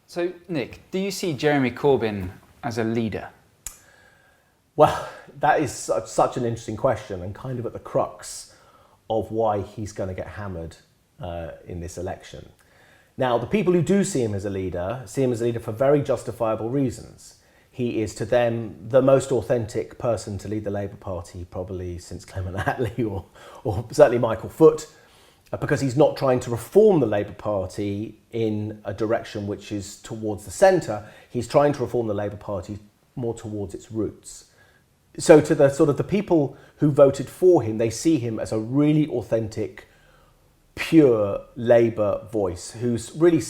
So, Nick, do you see Jeremy Corbyn as a leader? Well, that is such an interesting question and kind of at the crux of why he's going to get hammered in this election. Now, the people who do see him as a leader see him as a leader for very justifiable reasons. He is to them the most authentic person to lead the Labour Party probably since Clement Attlee or certainly Michael Foot, because he's not trying to reform the Labour Party in a direction which is towards the centre. He's trying to reform the Labour Party more towards its roots. So to the sort of the people who voted for him, they see him as a really authentic, pure Labour voice who's really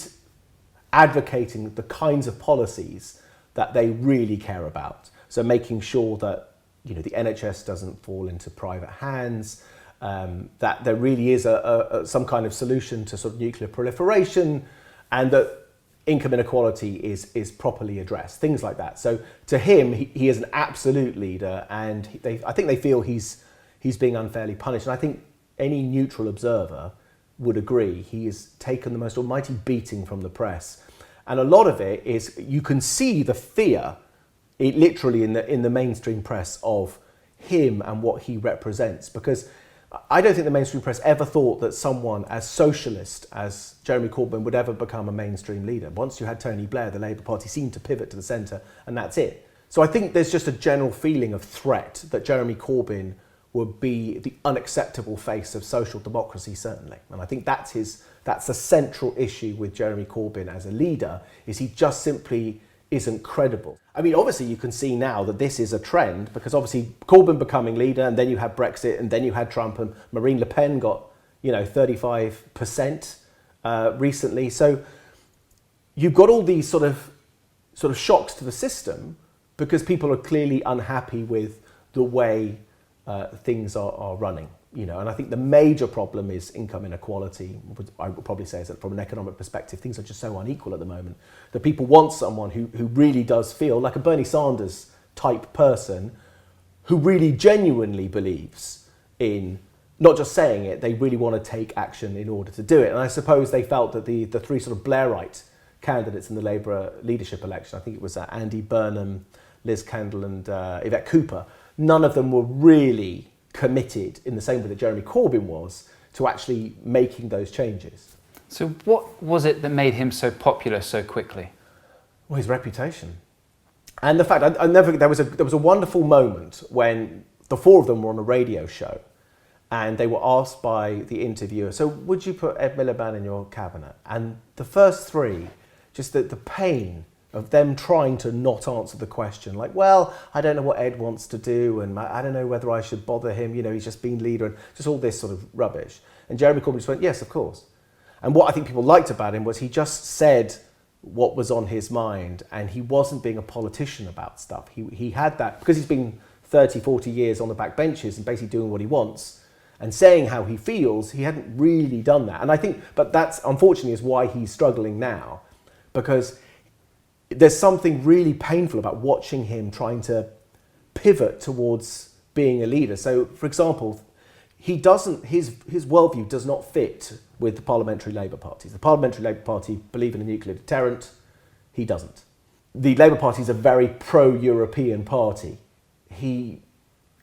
advocating the kinds of policies that they really care about. So making sure that the NHS doesn't fall into private hands, that there really is some kind of solution to sort of nuclear proliferation, and that income inequality is properly addressed, things like that. So to him, he is an absolute leader, and I think they feel he's being unfairly punished. And I think any neutral observer would agree he has taken the most almighty beating from the press. And a lot of it is, you can see the fear, literally in the mainstream press, of him and what he represents. Because I don't think the mainstream press ever thought that someone as socialist as Jeremy Corbyn would ever become a mainstream leader. Once you had Tony Blair, the Labour Party seemed to pivot to the centre, and that's it. So I think there's just a general feeling of threat that Jeremy Corbyn would be the unacceptable face of social democracy, certainly. And I think that's the central issue with Jeremy Corbyn as a leader, is he just simply isn't credible. I mean, obviously you can see now that this is a trend, because obviously Corbyn becoming leader, and then you had Brexit, and then you had Trump, and Marine Le Pen got 35% recently. So you've got all these sort of shocks to the system, because people are clearly unhappy with the way things are running. And I think the major problem is income inequality. I would probably say is that from an economic perspective, things are just so unequal at the moment that people want someone who really does feel like a Bernie Sanders type person, who really genuinely believes in not just saying it, they really want to take action in order to do it. And I suppose they felt that the three sort of Blairite candidates in the Labour leadership election, I think it was Andy Burnham, Liz Kendall and Yvette Cooper, none of them were really committed in the same way that Jeremy Corbyn was to actually making those changes. So what was it that made him so popular so quickly? Well, his reputation. And the fact, there was a wonderful moment when the four of them were on a radio show, and they were asked by the interviewer, so would you put Ed Miliband in your cabinet? And the first three, just the pain of them trying to not answer the question, like, well, I don't know what Ed wants to do, and I don't know whether I should bother him, he's just been leader, and just all this sort of rubbish. And Jeremy Corbyn just went, yes, of course. And what I think people liked about him was he just said what was on his mind, and he wasn't being a politician about stuff. He had that, because he's been 30, 40 years on the back benches and basically doing what he wants and saying how he feels, he hadn't really done that. And I think, but that's unfortunately is why he's struggling now, because there's something really painful about watching him trying to pivot towards being a leader. So, for example, his worldview does not fit with the parliamentary Labour parties. The parliamentary Labour Party believe in a nuclear deterrent. He doesn't. The Labour Party is a very pro-European party. He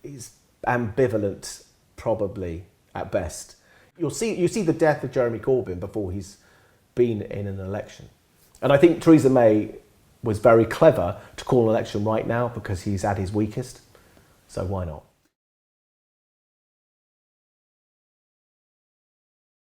is ambivalent, probably, at best. You see the death of Jeremy Corbyn before he's been in an election. And I think Theresa May was very clever to call an election right now, because he's at his weakest. So why not?